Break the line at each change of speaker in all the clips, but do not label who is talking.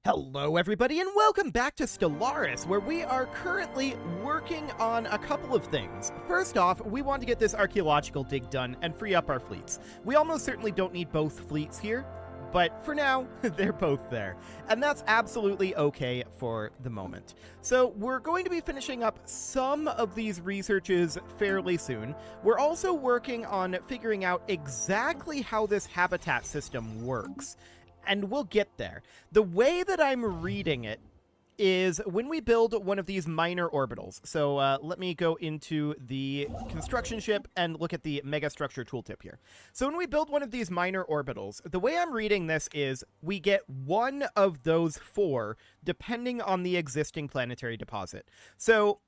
Hello everybody and welcome back to Stellaris, where we are currently working on a couple of things. First off, we want to get this archaeological dig done and free up our fleets. We almost certainly don't need both fleets here, but for now, they're both there. And that's absolutely okay for the moment. So we're going to be finishing up some of these researches fairly soon. We're also working on figuring out exactly how this habitat system works. And we'll get there. The way that I'm reading it is when we build one of these minor orbitals. So let me go into the construction ship and look at the megastructure tooltip here. So when we build one of these minor orbitals, the way I'm reading this is we get one of those four depending on the existing planetary deposit. So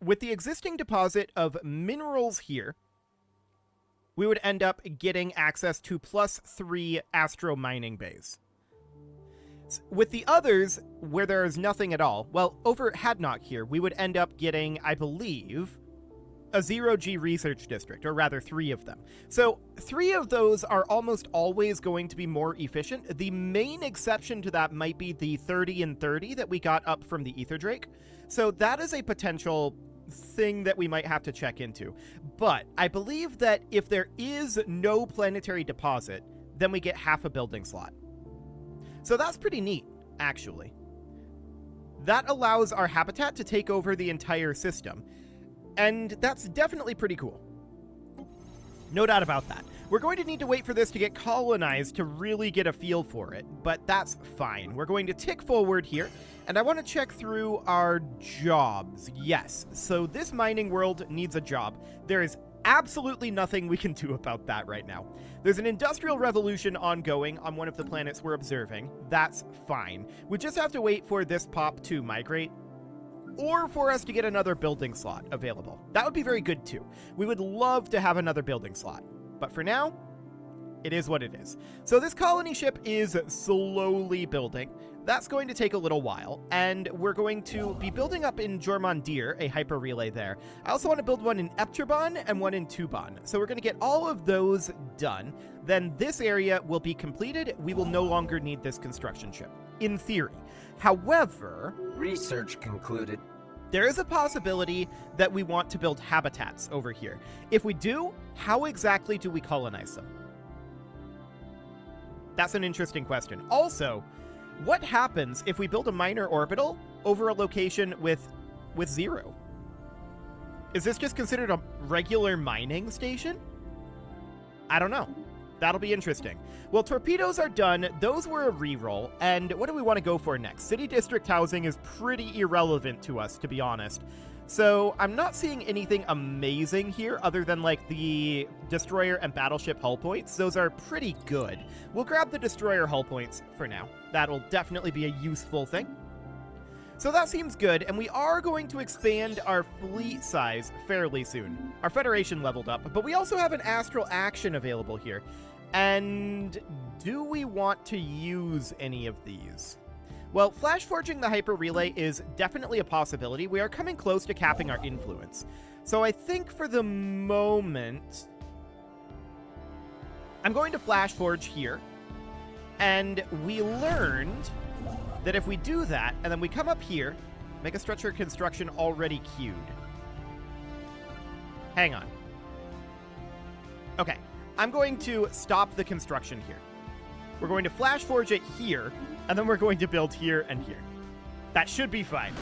with the existing deposit of minerals here, we would end up getting access to +3 astro mining bays. With the others, where there is nothing at all, well, over at Hadnock here, we would end up getting, I believe, a 0G research district, or rather 3 of them. So 3 of those are almost always going to be more efficient. The main exception to that might be the 30 and 30 that we got up from the Ether Drake. So that is a potential thing that we might have to check into. But I believe that if there is no planetary deposit, then we get half a building slot. So that's pretty neat, actually. That allows our habitat to take over the entire system, and that's definitely pretty cool. No doubt about that. We're going to need to wait for this to get colonized to really get a feel for it, but that's fine. We're going to tick forward here, and I want to check through our jobs. Yes, so this mining world needs a job. There is absolutely nothing we can do about that right now. There's an industrial revolution ongoing on one of the planets we're observing. That's fine. We just have to wait for this pop to migrate, or for us to get another building slot available. That would be very good too. We would love to have another building slot. But for now, it is what it is. So this colony ship is slowly building. That's going to take a little while, and we're going to be building up in Jormundir a hyper relay there. I also want to build one in Epturban and one in Tuban. So we're going to get all of those done. Then this area will be completed. We will no longer need this construction ship, in theory. However,
research concluded.
There is a possibility that we want to build habitats over here. If we do, how exactly do we colonize them? That's an interesting question. Also, what happens if we build a minor orbital over a location with 0? Is this just considered a regular mining station? I don't know. That'll be interesting. Well, torpedoes are done. Those were a reroll. And what do we want to go for next? City district housing is pretty irrelevant to us, to be honest. So I'm not seeing anything amazing here other than like the destroyer and battleship hull points. Those are pretty good. We'll grab the destroyer hull points for now. That'll definitely be a useful thing. So that seems good, and we are going to expand our fleet size fairly soon. Our Federation leveled up, but we also have an astral action available here. And do we want to use any of these? Well, flash forging the hyper relay is definitely a possibility. We are coming close to capping our influence. So I think for the moment, I'm going to flash forge here. And we learned that if we do that, and then we come up here, megastructure construction already queued. Hang on. Okay, I'm going to stop the construction here. We're going to flash forge it here, and then we're going to build here and here. That should be fine.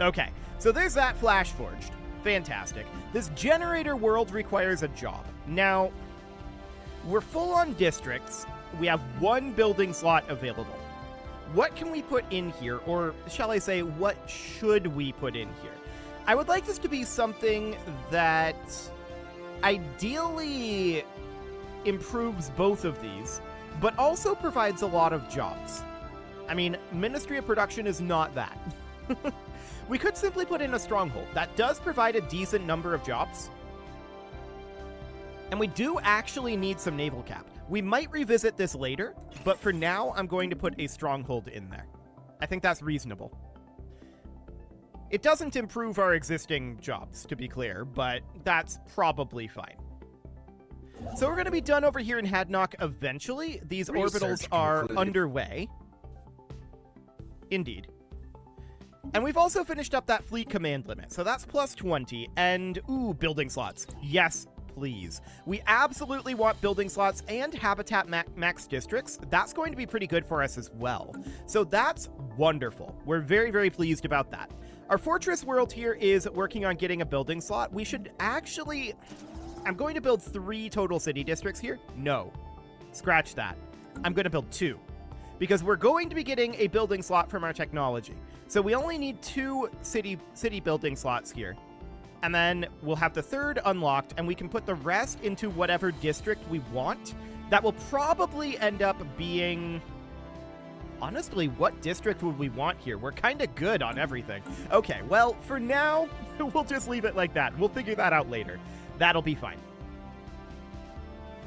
Okay, so there's that flash forged. Fantastic. This generator world requires a job. Now, we're full on districts. We have 1 building slot available. What can we put in here, or shall I say, what should we put in here? I would like this to be something that ideally improves both of these, but also provides a lot of jobs. I mean, Ministry of Production is not that. We could simply put in a stronghold. That does provide a decent number of jobs. And we do actually need some naval cap. We might revisit this later, but for now, I'm going to put a stronghold in there. I think that's reasonable. It doesn't improve our existing jobs, to be clear, but that's probably fine. So we're going to be done over here in Hadnock eventually. These orbitals are underway. Indeed. And we've also finished up that fleet command limit, so that's plus 20, and, ooh, building slots. Yes, please. We absolutely want building slots and habitat max districts. That's going to be pretty good for us as well. So that's wonderful. We're very, very pleased about that. Our fortress world here is working on getting a building slot. We should actually... I'm going to build 3 total city districts here. No. Scratch that. I'm going to build 2. Because we're going to be getting a building slot from our technology. So we only need 2 city building slots here. And then we'll have the 3rd unlocked, and we can put the rest into whatever district we want. That will probably end up being... Honestly, what district would we want here? We're kind of good on everything. Okay, well, for now, we'll just leave it like that. We'll figure that out later. That'll be fine.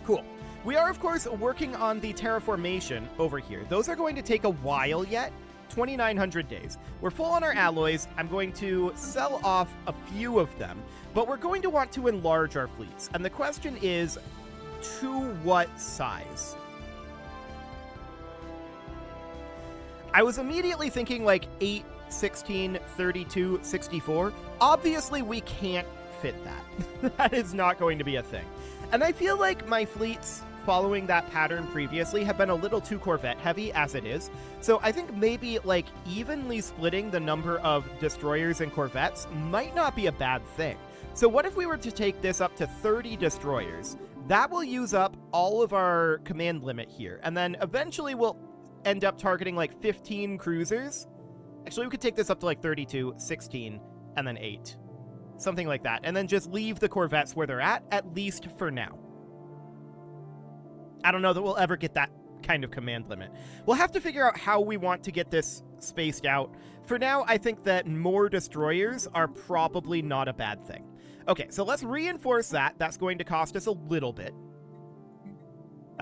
Cool. We are, of course, working on the terraformation over here. Those are going to take a while yet. 2,900 days. We're full on our alloys. I'm going to sell off a few of them, but we're going to want to enlarge our fleets. And the question is, to what size? I was immediately thinking like 8, 16, 32, 64. Obviously, we can't fit that. That is not going to be a thing. And I feel like my fleets following that pattern previously have been a little too Corvette heavy as it is. So I think maybe like evenly splitting the number of destroyers and Corvettes might not be a bad thing. So what if we were to take this up to 30 destroyers? That will use up all of our command limit here. And then eventually we'll end up targeting like 15 cruisers. Actually, we could take this up to like 32, 16, and then 8. Something like that. And then just leave the Corvettes where they're at least for now. I don't know that we'll ever get that kind of command limit. We'll have to figure out how we want to get this spaced out. For now, I think that more destroyers are probably not a bad thing. Okay, so let's reinforce that. That's going to cost us a little bit.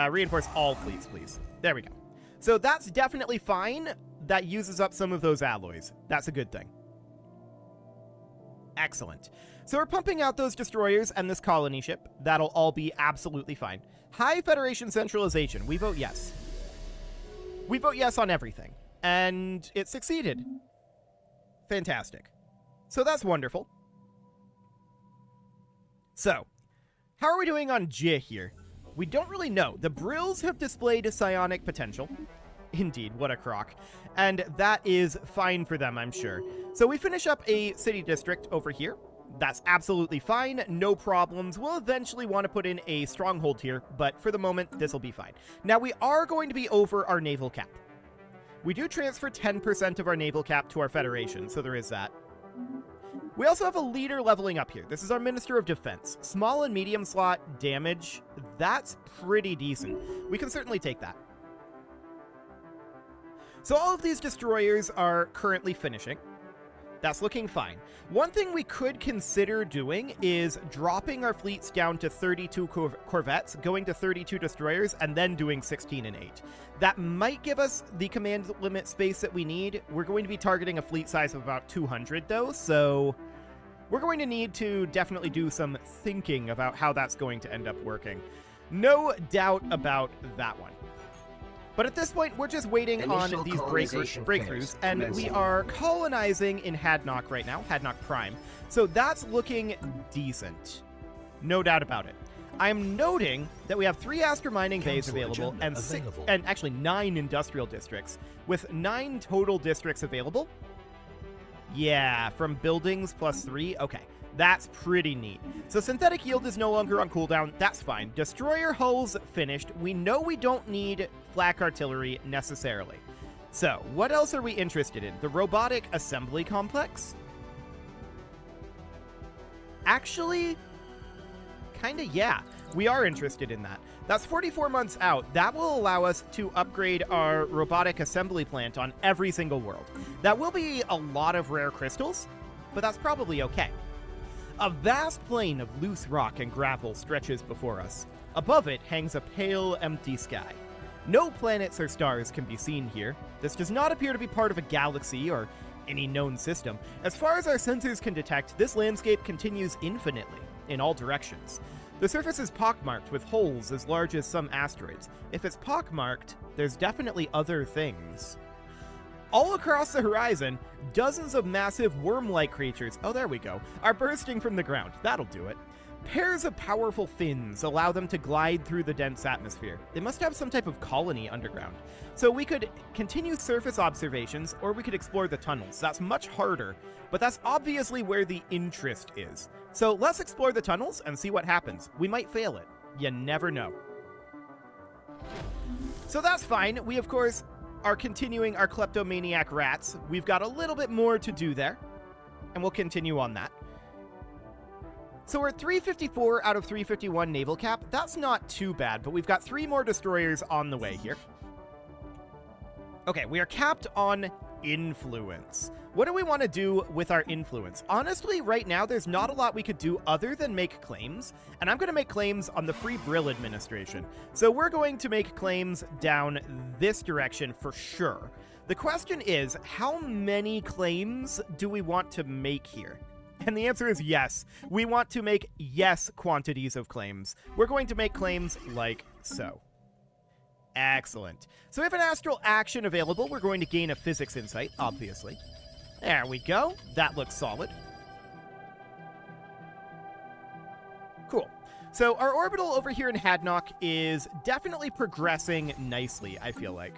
Reinforce all fleets, please. There we go. So that's definitely fine. That uses up some of those alloys. That's a good thing. Excellent. So we're pumping out those destroyers and this colony ship. That'll all be absolutely fine. High Federation centralization. We vote yes. We vote yes on everything. And it succeeded. Fantastic. So that's wonderful. So, how are we doing on J here? We don't really know. The Brills have displayed psionic potential. Indeed, what a crock. And that is fine for them, I'm sure. So we finish up a city district over here. That's absolutely fine, no problems. We'll eventually want to put in a stronghold here, but for the moment, this will be fine. Now, we are going to be over our naval cap. We do transfer 10% of our naval cap to our Federation, so there is that. We also have a leader leveling up here. This is our Minister of Defense. Small and medium slot damage, that's pretty decent. We can certainly take that. So all of these destroyers are currently finishing. That's looking fine. One thing we could consider doing is dropping our fleets down to 32 Corvettes, going to 32 destroyers, and then doing 16 and 8. That might give us the command limit space that we need. We're going to be targeting a fleet size of about 200, though, so we're going to need to definitely do some thinking about how that's going to end up working. No doubt about that one. But at this point, we're just waiting on these breakthroughs, and we are colonizing in Hadnock right now, Hadnock Prime. So that's looking decent. No doubt about it. I'm noting that we have 3 Astro mining bays available and actually 9 industrial districts, with 9 total districts available. Yeah, from buildings plus 3. Okay. That's pretty neat. So synthetic yield is no longer on cooldown. That's fine. Destroyer hulls finished. We know we don't need flak artillery necessarily. So what else are we interested in? The robotic assembly complex? Actually, kind of, yeah. We are interested in that. That's 44 months out. That will allow us to upgrade our robotic assembly plant on every single world. That will be a lot of rare crystals, but that's probably okay. A vast plain of loose rock and gravel stretches before us. Above it hangs a pale, empty sky. No planets or stars can be seen here. This does not appear to be part of a galaxy or any known system. As far as our sensors can detect, this landscape continues infinitely, in all directions. The surface is pockmarked with holes as large as some asteroids. If it's pockmarked, there's definitely other things. all across the horizon, dozens of massive worm-like creatures, oh there we go, are bursting from the ground. That'll do it. Pairs of powerful fins allow them to glide through the dense atmosphere. They must have some type of colony underground. So we could continue surface observations, or we could explore the tunnels. That's much harder, but that's obviously where the interest is. So let's explore the tunnels and see what happens. We might fail it. You never know. So that's fine. We, of course, are continuing our kleptomaniac rats. We've got a little bit more to do there, and we'll continue on that. So we're at 354 out of 351 naval cap. That's not too bad, but we've got 3 more destroyers on the way here. Okay, we are capped on influence. What do we want to do with our influence? Honestly, right now, there's not a lot we could do other than make claims, and I'm going to make claims on the Free Brill administration. So we're going to make claims down this direction for sure. The question is, how many claims do we want to make here? And the answer is yes. We want to make yes quantities of claims. We're going to make claims like so. Excellent. So we have an astral action available. We're going to gain a physics insight, obviously. There we go. That looks solid. Cool. So our orbital over here in Hadnock is definitely progressing nicely, I feel like.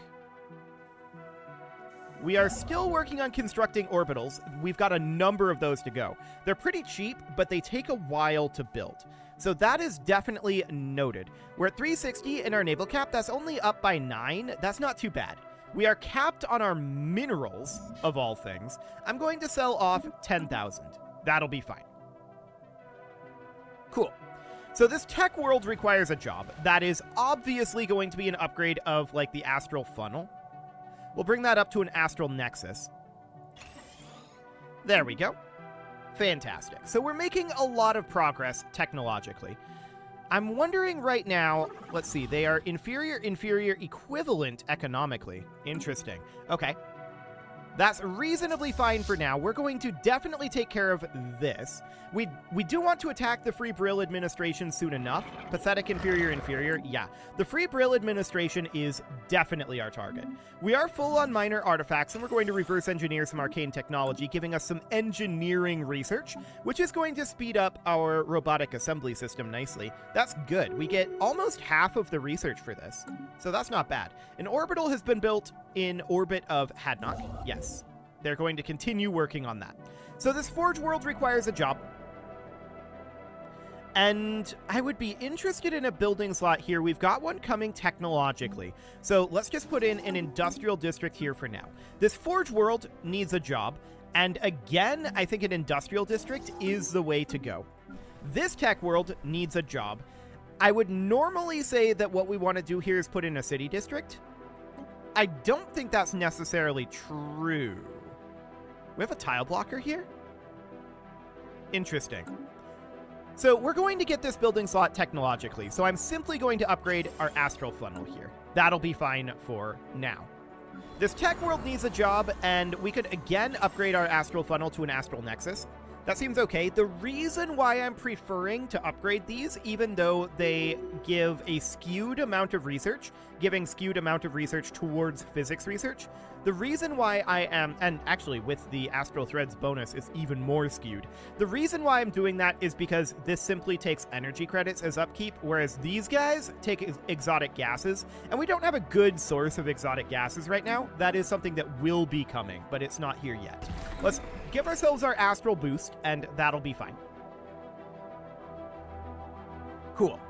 We are still working on constructing orbitals. We've got a number of those to go. They're pretty cheap, but they take a while to build. So that is definitely noted. We're at 360 in our naval cap. That's only up by 9. That's not too bad. We are capped on our minerals, of all things. I'm going to sell off 10,000. That'll be fine. Cool. So this tech world requires a job. That is obviously going to be an upgrade of, like, the astral funnel. We'll bring that up to an astral nexus. There we go. Fantastic. So we're making a lot of progress technologically. I'm wondering right now, let's see, they are inferior, equivalent economically. Interesting. Okay. That's reasonably fine for now. We're going to definitely take care of this. We do want to attack the Free Brill administration soon enough. Pathetic, inferior. Yeah. The Free Brill administration is definitely our target. We are full on minor artifacts, and we're going to reverse engineer some arcane technology, giving us some engineering research, which is going to speed up our robotic assembly system nicely. That's good. We get almost half of the research for this, so that's not bad. An orbital has been built in orbit of Hadnock. Yes. They're going to continue working on that. So this Forge world requires a job. And I would be interested in a building slot here. We've got one coming technologically. So let's just put in an industrial district here for now. This Forge world needs a job. And again, I think an industrial district is the way to go. This tech world needs a job. I would normally say that what we want to do here is put in a city district. I don't think that's necessarily true. We have a tile blocker here? Interesting. So we're going to get this building slot technologically, so I'm simply going to upgrade our astral funnel here. That'll be fine for now. This tech world needs a job, and we could again upgrade our astral funnel to an astral nexus. That seems okay. The reason why I'm preferring to upgrade these, even though they give a skewed amount of research, giving skewed amount of research towards physics research, the reason why I am, and actually with the Astral Threads bonus, it's even more skewed. The reason why I'm doing that is because this simply takes energy credits as upkeep, whereas these guys take exotic gases, and we don't have a good source of exotic gases right now. That is something that will be coming, but it's not here yet. Let's give ourselves our astral boost, and that'll be fine. Cool.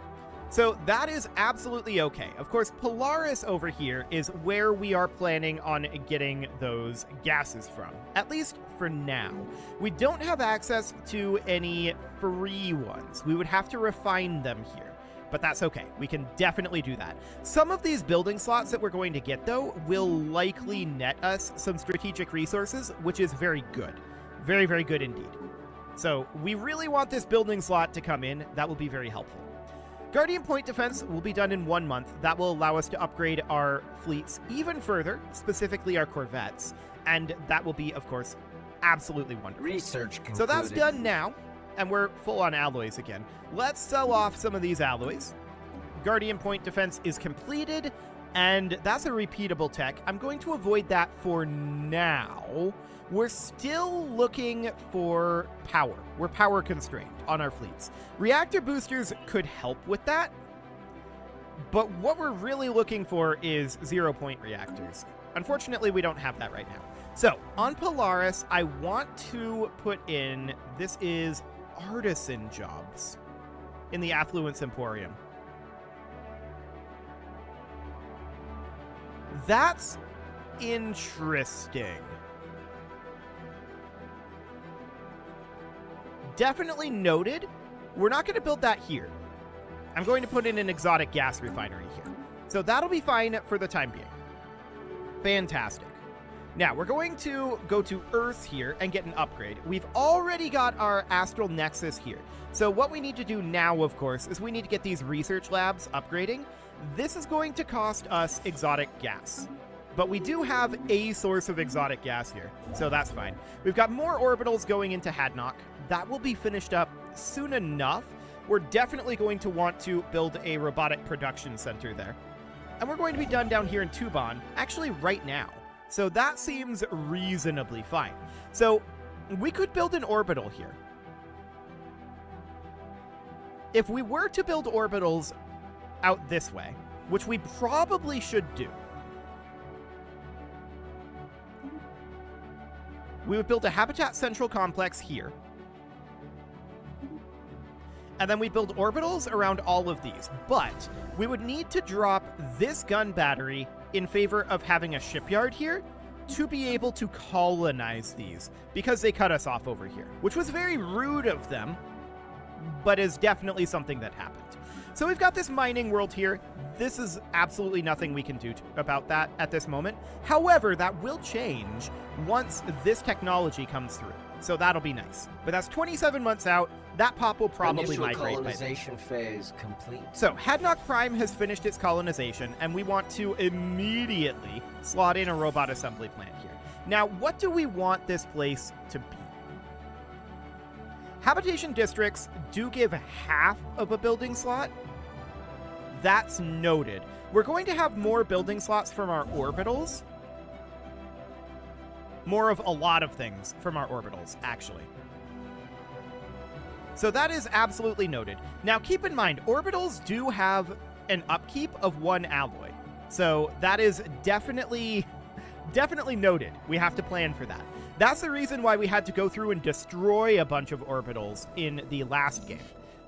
So that is absolutely okay. Of course, Polaris over here is where we are planning on getting those gases from, at least for now. We don't have access to any free ones. We would have to refine them here, but that's okay. We can definitely do that. Some of these building slots that we're going to get, though, will likely net us some strategic resources, which is very good. Very, very good indeed. So we really want this building slot to come in. That will be very helpful. Guardian Point Defense will be done in 1 month. That will allow us to upgrade our fleets even further, specifically our corvettes, and that will be, of course, absolutely wonderful.
Research concluded.
So that's done now, and we're full on alloys again. Let's sell off some of these alloys. Guardian Point Defense is completed. And that's a repeatable tech. I'm going to avoid that for now. We're still looking for power. We're power constrained on our fleets. Reactor boosters could help with that, but what we're really looking for is 0-point reactors. Unfortunately, we don't have that right now. So, on Polaris, I want to put in, this is artisan jobs in the Affluence Emporium. That's interesting. Definitely noted. We're not going to build that here. I'm going to put in an exotic gas refinery here. So that'll be fine for the time being. Fantastic. Now, we're going to go to Earth here and get an upgrade. We've already got our Astral Nexus here. So what we need to do now, of course, is we need to get these research labs upgrading. This is going to cost us exotic gas. But we do have a source of exotic gas here, so that's fine. We've got more orbitals going into Hadnock. That will be finished up soon enough. We're definitely going to want to build a robotic production center there. And we're going to be done down here in Tuban, actually right now. So that seems reasonably fine. So we could build an orbital here. If we were to build orbitals out this way, which we probably should do, we would build a Habitat Central complex here. And then we build orbitals around all of these. But we would need to drop this gun battery in favor of having a shipyard here to be able to colonize these, because they cut us off over here, which was very rude of them, but is definitely something that happened. So we've got this mining world here. This is absolutely nothing we can do about that at this moment. However, that will change once this technology comes through. So that'll be nice. But that's 27 months out. That pop will probably migrate by then.
Colonization phase complete.
So Hadnock Prime has finished its colonization, and we want to immediately slot in a robot assembly plant here. Now, what do we want this place to be? Habitation districts do give half of a building slot. That's noted. We're going to have more building slots from our orbitals. More of a lot of things from our orbitals, actually. So that is absolutely noted. Now, keep in mind, orbitals do have an upkeep of 1 alloy. So that is definitely noted. We have to plan for that. That's the reason why we had to go through and destroy a bunch of orbitals in the last game.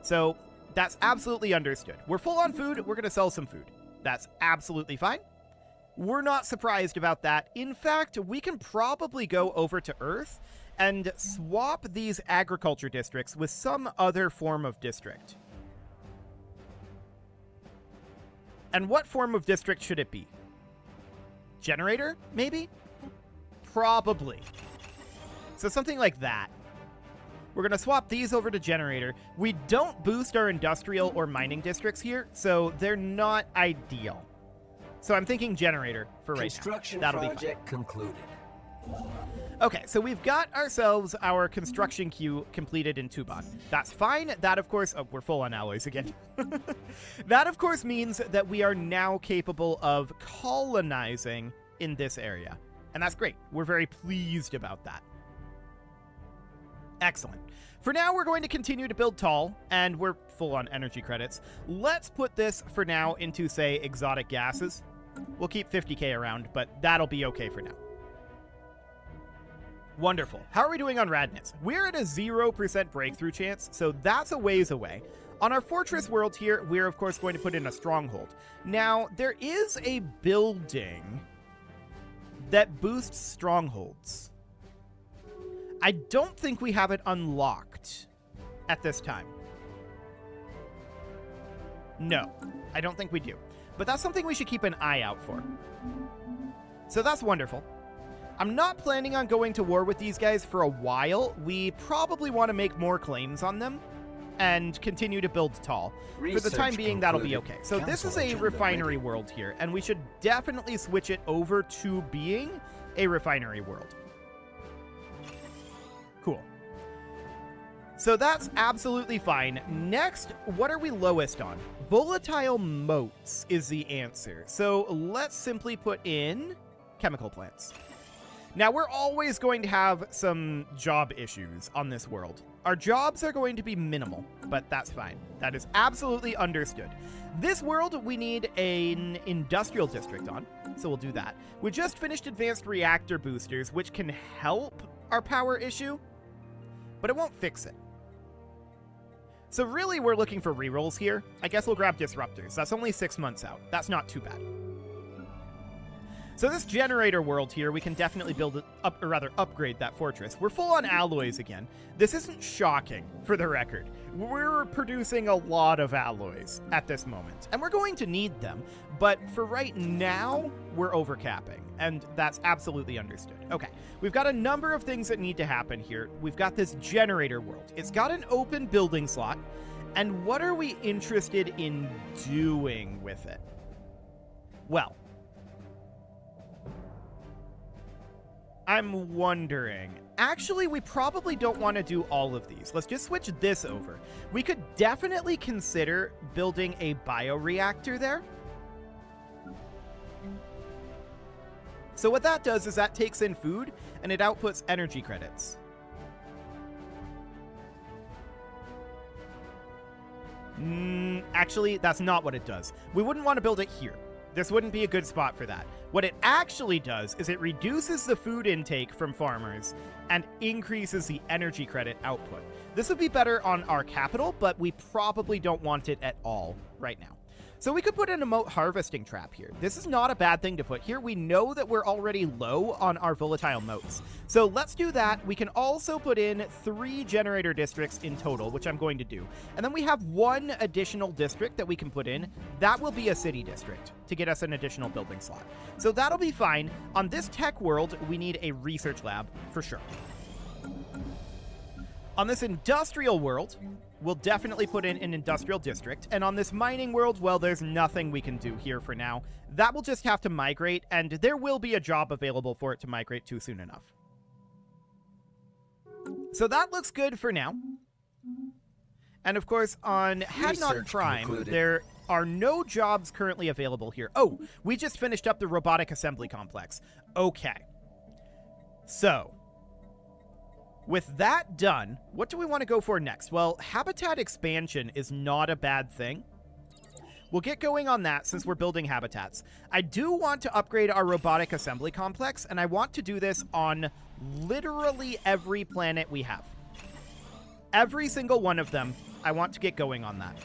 So that's absolutely understood. We're full on food. We're going to sell some food. That's absolutely fine. We're not surprised about that. In fact, we can probably go over to Earth and swap these agriculture districts with some other form of district. And what form of district should it be? Generator, maybe? Probably. So something like that. We're going to swap these over to generator. We don't boost our industrial or mining districts here, so they're not ideal. So I'm thinking generator for right now.
Construction
That'll be fine.
project concluded.
Okay, so we've got ourselves our construction queue completed in Tuban. That's fine. That, of course... Oh, we're full on alloys again. That, of course, means that we are now capable of colonizing in this area. And that's great. We're very pleased about that. Excellent. For now, we're going to continue to build tall, and we're full on energy credits. Let's put this, for now, into, say, exotic gases. We'll keep 50k around, but that'll be okay for now. Wonderful. How are we doing on Radnitz? We're at a 0% breakthrough chance, so that's a ways away. On our fortress world here, we're, of course, going to put in a stronghold. Now, there is a building that boosts strongholds. I don't think we have it unlocked at this time. No, I don't think we do. But that's something we should keep an eye out for. So that's wonderful. I'm not planning on going to war with these guys for a while. We probably want to make more claims on them and continue to build tall. For the time being, that'll be okay. So this is a refinery world here, and we should definitely switch it over to being a refinery world. Cool. So that's absolutely fine. Next, what are we lowest on? Volatile motes is the answer. So let's simply put in chemical plants. Now, we're always going to have some job issues on this world. Our jobs are going to be minimal, but that's fine. That is absolutely understood. This world, we need an industrial district on, so we'll do that. We just finished advanced reactor boosters, which can help our power issue, but it won't fix it. So really, we're looking for rerolls here. I guess we'll grab disruptors. That's only 6 months out. That's not too bad. So this generator world here, we can definitely build it up, or rather upgrade that fortress. We're full on alloys again. This isn't shocking, for the record. We're producing a lot of alloys at this moment, and we're going to need them. But for right now, we're overcapping, and that's absolutely understood. Okay, we've got a number of things that need to happen here. We've got this generator world. It's got an open building slot, and what are we interested in doing with it? Well, I'm wondering. Actually, we probably don't want to do all of these. Let's just switch this over. We could definitely consider building a bioreactor there. So what that does is that takes in food and it outputs energy credits. Actually, that's not what it does. We wouldn't want to build it here. This wouldn't be a good spot for that. What it actually does is it reduces the food intake from farmers and increases the energy credit output. This would be better on our capital, but we probably don't want it at all right now. So we could put in a moat harvesting trap here. This is not a bad thing to put here. We know that we're already low on our volatile moats. So let's do that. We can also put in 3 generator districts in total, which I'm going to do. And then we have 1 additional district that we can put in. That will be a city district to get us an additional building slot. So that'll be fine. On this tech world, we need a research lab for sure. On this industrial world, we'll definitely put in an industrial district. And on this mining world, well, there's nothing we can do here for now. That will just have to migrate, and there will be a job available for it to migrate to soon enough. So that looks good for now. And of course, on Hadnot Prime, concluded. There are no jobs currently available here. Oh, we just finished up the robotic assembly complex. Okay. So with that done, what do we want to go for next? Well, habitat expansion is not a bad thing. We'll get going on that since we're building habitats. I do want to upgrade our robotic assembly complex, and I want to do this on literally every planet we have. Every single one of them, I want to get going on that.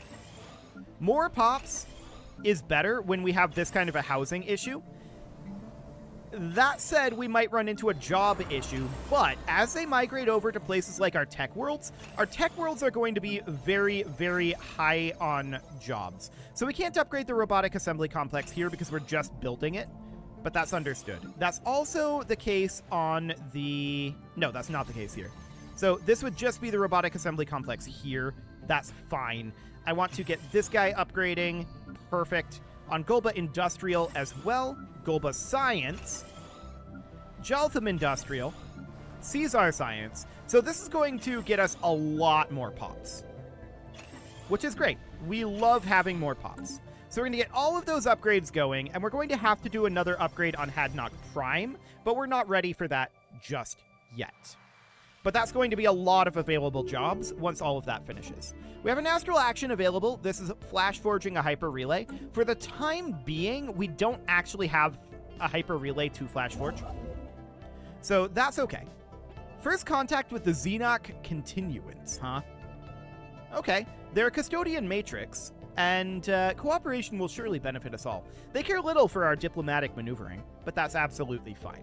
More pops is better when we have this kind of a housing issue. That said, we might run into a job issue, but as they migrate over to places like our tech worlds are going to be very, very high on jobs. So we can't upgrade the robotic assembly complex here because we're just building it, but that's understood. That's also the case on the... No, that's not the case here. So this would just be the robotic assembly complex here. That's fine. I want to get this guy upgrading. Perfect. On Golba Industrial as well, Golba Science, Jaltham Industrial, Caesar Science. So this is going to get us a lot more pops, which is great. We love having more pops. So we're going to get all of those upgrades going, and we're going to have to do another upgrade on Hadnot Prime, but we're not ready for that just yet. But that's going to be a lot of available jobs once all of that finishes. We have an astral action available. This is flash forging a hyper relay. For the time being, we don't actually have a hyper relay to flash forge, so that's okay. First contact with the Xenoc continuance, huh? Okay, they're a custodian matrix, and cooperation will surely benefit us all. They care little for our diplomatic maneuvering, but that's absolutely fine.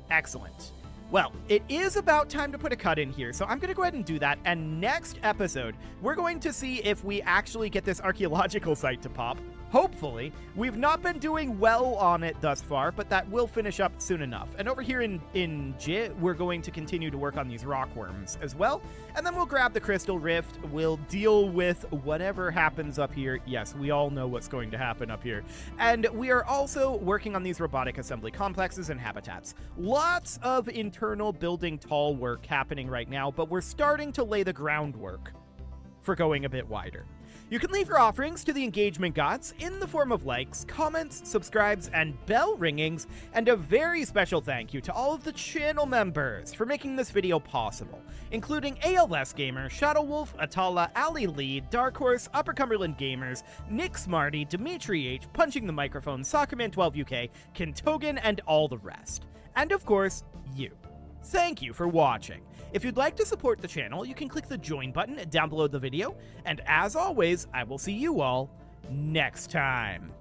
Excellent. Well, it is about time to put a cut in here, so I'm going to go ahead and do that, and next episode, we're going to see if we actually get this archaeological site to pop. Hopefully. We've not been doing well on it thus far, but that will finish up soon enough. And over here in JIT, we're going to continue to work on these rock worms as well. And then we'll grab the crystal rift. We'll deal with whatever happens up here. Yes, we all know what's going to happen up here. And we are also working on these robotic assembly complexes and habitats. Lots of internal building tall work happening right now, but we're starting to lay the groundwork for going a bit wider. You can leave your offerings to the engagement gods in the form of likes, comments, subscribes, and bell ringings, and a very special thank you to all of the channel members for making this video possible, including ALS Gamer, Shadowwolf, Atala, Ali Lee, Dark Horse, Upper Cumberland Gamers, Nick Smarty, Dimitri H, Punching the Microphone, Soccerman12UK, Kentogan, and all the rest. And of course, you. Thank you for watching. If you'd like to support the channel, you can click the join button down below the video, and as always, I will see you all next time.